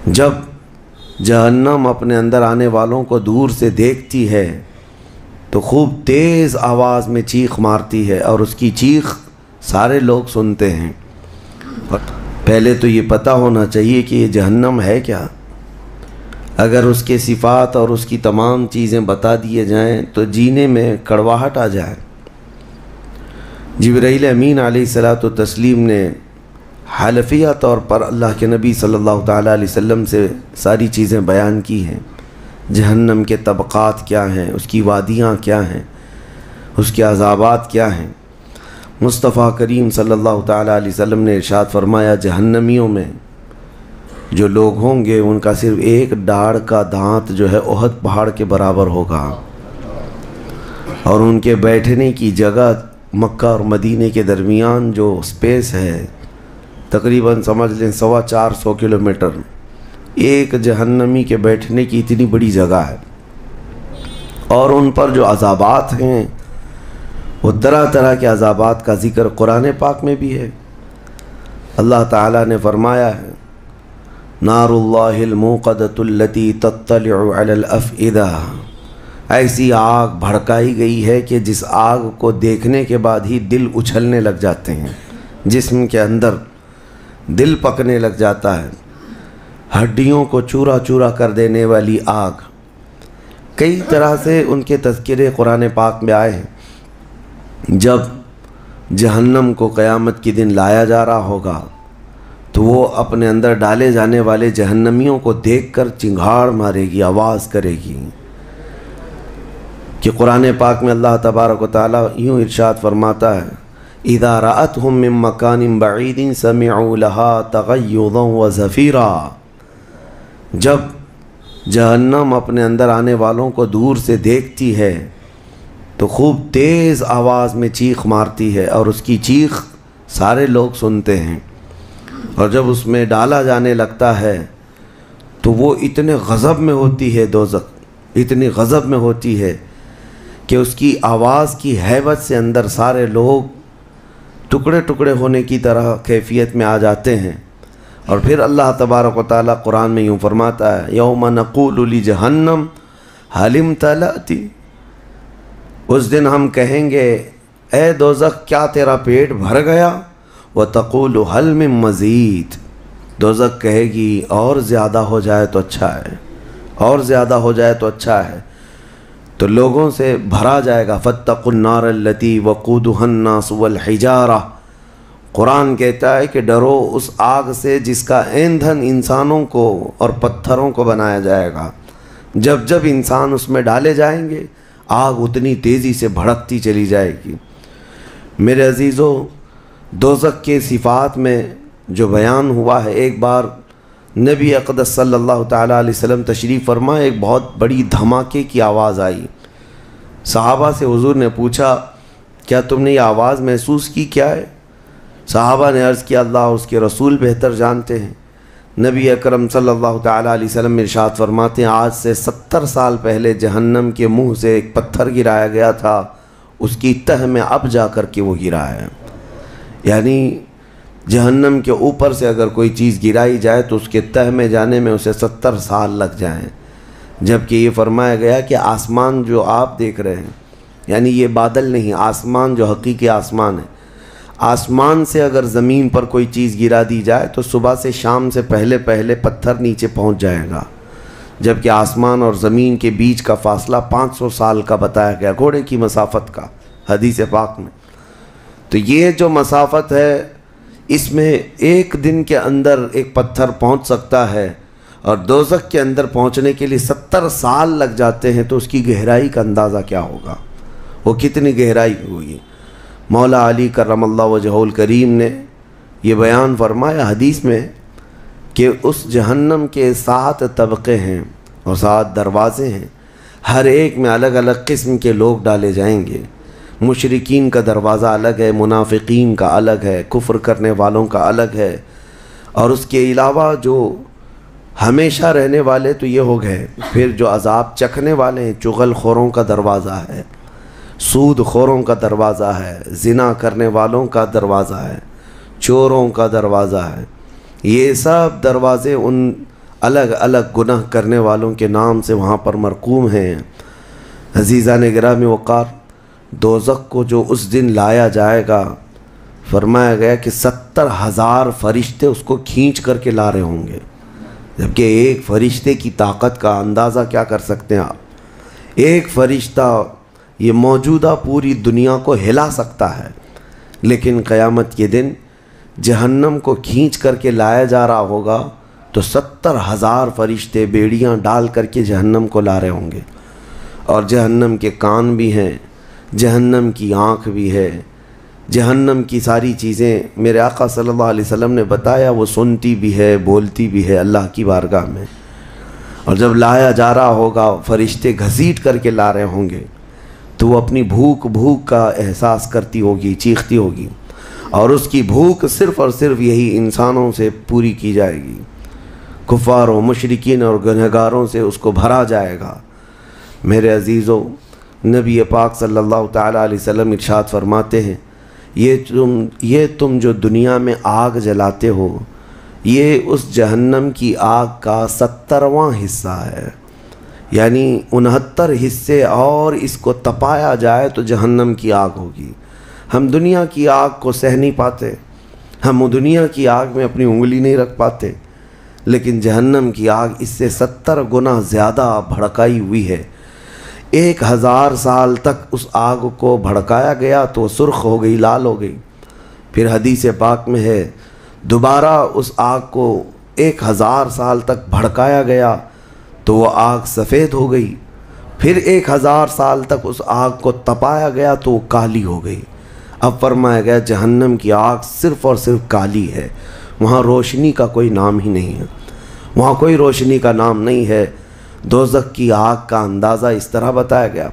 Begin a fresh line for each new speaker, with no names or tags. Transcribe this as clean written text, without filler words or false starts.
جب جہنم اپنے اندر آنے والوں کو دور سے دیکھتی ہے تو خوب تیز آواز میں چیخ مارتی ہے، اور اس کی چیخ سارے لوگ سنتے ہیں۔ پہلے تو یہ پتہ ہونا چاہیے کہ یہ جہنم ہے کیا۔ اگر اس کے صفات اور اس کی تمام چیزیں بتا دیے جائیں تو جینے میں کڑواہٹ آ جائے۔ جبرائیل امین علیہ الصلاۃ والتسلیم نے حلفیہ طور پر اللہ کے نبی صلی اللہ تعالیٰ علیہ وسلم سے ساری چیزیں بیان کی ہیں۔ جہنم کے طبقات کیا ہیں، اس کی وادیاں کیا ہیں، اس کے عذابات کیا ہیں۔ مصطفیٰ کریم صلی اللہ تعالیٰ علیہ وسلم نے ارشاد فرمایا، جہنمیوں میں جو لوگ ہوں گے ان کا صرف ایک ڈاڑھ کا دانت جو ہے احد پہاڑ کے برابر ہوگا، اور ان کے بیٹھنے کی جگہ مکہ اور مدینے کے درمیان جو سپیس ہے تقریباً سمجھ لیں 450 کلومیٹر، ایک جہنمی کے بیٹھنے کی اتنی بڑی جگہ ہے۔ اور ان پر جو عذابات ہیں وہ طرح طرح کے عذابات کا ذکر قرآن پاک میں بھی ہے۔ اللہ تعالیٰ نے فرمایا ہے، نار اللہ الموقدۃ التی تطلع علی الافئدہ، ایسی آگ بھڑکائی گئی ہے کہ جس آگ کو دیکھنے کے بعد ہی دل اچھلنے لگ جاتے ہیں، جسم کے اندر دل پکنے لگ جاتا ہے، ہڈیوں کو چورا چورا کر دینے والی آگ۔ کئی طرح سے ان کے تذکرے قرآن پاک میں آئے ہیں۔ جب جہنم کو قیامت کے دن لایا جا رہا ہوگا تو وہ اپنے اندر ڈالے جانے والے جہنمیوں کو دیکھ کر چنگھاڑ مارے گی، آواز کرے گی، کہ قرآن پاک میں اللہ تبارک و تعالیٰ یوں ارشاد فرماتا ہے، اذا رأتهم من مکان بعید سمعوا لها تغیظا وزفیرا، جب جہنم اپنے اندر آنے والوں کو دور سے دیکھتی ہے تو خوب تیز آواز میں چیخ مارتی ہے، اور اس کی چیخ سارے لوگ سنتے ہیں۔ اور جب اس میں ڈالا جانے لگتا ہے تو وہ اتنے غضب میں ہوتی ہے، دوزخ اتنی غضب میں ہوتی ہے کہ اس کی آواز کی ہیبت سے اندر سارے لوگ ٹکڑے ٹکڑے ہونے کی طرح کیفیت میں آ جاتے ہیں۔ اور پھر اللہ تبارک و تعالیٰ قرآن میں یوں فرماتا ہے، یوم نقول لجہنم هل امتلأت، اس دن ہم کہیں گے اے دوزخ کیا تیرا پیٹ بھر گیا، وتقول هل من مزید، دوزخ کہے گی اور زیادہ ہو جائے تو اچھا ہے، اور زیادہ ہو جائے تو اچھا ہے، تو لوگوں سے بھرا جائے گا۔ فاتقوا النار التي وقودها الناس والحجارہ، قرآن کہتا ہے کہ ڈرو اس آگ سے جس کا ایندھن انسانوں کو اور پتھروں کو بنایا جائے گا۔ جب جب انسان اس میں ڈالے جائیں گے آگ اتنی تیزی سے بھڑکتی چلی جائے گی۔ میرے عزیزو، دوزخ کے صفات میں جو بیان ہوا ہے، ایک بار نبی اقدس صلی اللہ تعالیٰ علیہ وسلم تشریف فرما، ایک بہت بڑی دھماکے کی آواز آئی۔ صحابہ سے حضور نے پوچھا، کیا تم نے یہ آواز محسوس کی، کیا ہے؟ صحابہ نے عرض کیا، اللہ اور اس کے رسول بہتر جانتے ہیں۔ نبی اکرم صلی اللہ تعالیٰ علیہ وسلم ارشاد فرماتے ہیں، آج سے 70 سال پہلے جہنم کے منہ سے ایک پتھر گرایا گیا تھا، اس کی تہ میں اب جا کر کے وہ گرا ہے۔ یعنی جہنم کے اوپر سے اگر کوئی چیز گرائی جائے تو اس کے تہ میں جانے میں اسے 70 سال لگ جائیں۔ جبکہ یہ فرمایا گیا کہ آسمان جو آپ دیکھ رہے ہیں، یعنی یہ بادل نہیں، آسمان جو حقیقی آسمان ہے، آسمان سے اگر زمین پر کوئی چیز گرا دی جائے تو صبح سے شام سے پہلے پہلے پتھر نیچے پہنچ جائے گا، جبکہ آسمان اور زمین کے بیچ کا فاصلہ 500 سال کا بتایا گیا، گھوڑے کی مسافت کا، حدیث پاک میں۔ تو یہ جو مسافت ہے اس میں ایک دن کے اندر ایک پتھر پہنچ سکتا ہے، اور دوزخ کے اندر پہنچنے کے لیے 70 سال لگ جاتے ہیں، تو اس کی گہرائی کا اندازہ کیا ہوگا، وہ کتنی گہرائی ہوگی۔ مولا علی کرم اللہ وجہہ الکریم نے یہ بیان فرمایا حدیث میں کہ اس جہنم کے 7 طبقے ہیں اور 7 دروازے ہیں، ہر ایک میں الگ الگ قسم کے لوگ ڈالے جائیں گے۔ مشرکین کا دروازہ الگ ہے، منافقین کا الگ ہے، کفر کرنے والوں کا الگ ہے، اور اس کے علاوہ جو ہمیشہ رہنے والے تو یہ ہو گئے، پھر جو عذاب چکھنے والے ہیں، چغل خوروں کا دروازہ ہے، سود خوروں کا دروازہ ہے، زنا کرنے والوں کا دروازہ ہے، چوروں کا دروازہ ہے۔ یہ سب دروازے ان الگ الگ گناہ کرنے والوں کے نام سے وہاں پر مرقوم ہیں۔ عزیزان گرامی وقار، دوزخ کو جو اس دن لایا جائے گا، فرمایا گیا کہ 70,000 فرشتے اس کو کھینچ کر کے لا رہے ہوں گے، جبکہ ایک فرشتے کی طاقت کا اندازہ کیا کر سکتے ہیں آپ؟ ایک فرشتہ یہ موجودہ پوری دنیا کو ہلا سکتا ہے، لیکن قیامت کے دن جہنم کو کھینچ کر کے لایا جا رہا ہوگا تو 70,000 فرشتے بیڑیاں ڈال کر کے جہنم کو لا رہے ہوں گے، اور جہنم کے کان بھی ہیں، جہنم کی آنکھ بھی ہے، جہنم کی ساری چیزیں میرے آقا صلی اللہ علیہ وسلم نے بتایا وہ سنتی بھی ہے، بولتی بھی ہے اللہ کی بارگاہ میں۔ اور جب لایا جا رہا ہوگا، فرشتے گھسیٹ کر کے لا رہے ہوں گے، تو وہ اپنی بھوک کا احساس کرتی ہوگی، چیختی ہوگی، اور اس کی بھوک صرف اور صرف یہی انسانوں سے پوری کی جائے گی، کفار و مشرکین اور گنہگاروں سے اس کو بھرا جائے گا۔ میرے عزیزو، نبی پاک صلی اللہ تعالیٰ علیہ وسلم ارشاد فرماتے ہیں، یہ تم جو دنیا میں آگ جلاتے ہو، یہ اس جہنم کی آگ کا 70واں حصہ ہے، یعنی 69 حصے اور اس کو تپایا جائے تو جہنم کی آگ ہوگی۔ ہم دنیا کی آگ کو سہ نہیں پاتے، ہم دنیا کی آگ میں اپنی انگلی نہیں رکھ پاتے، لیکن جہنم کی آگ اس سے 70 گنا زیادہ بھڑکائی ہوئی ہے۔ 1000 سال تک اس آگ کو بھڑکایا گیا تو وہ سرخ ہو گئی، لال ہو گئی، پھر حدیث پاک میں ہے دوبارہ اس آگ کو 1000 سال تک بھڑکایا گیا تو وہ آگ سفید ہو گئی، پھر 1000 سال تک اس آگ کو تپایا گیا تو وہ کالی ہو گئی۔ اب فرمایا گیا جہنم کی آگ صرف اور صرف کالی ہے، وہاں روشنی کا کوئی نام ہی نہیں ہے، وہاں کوئی روشنی کا نام نہیں ہے۔ دوزخ کی آگ کا اندازہ اس طرح بتایا گیا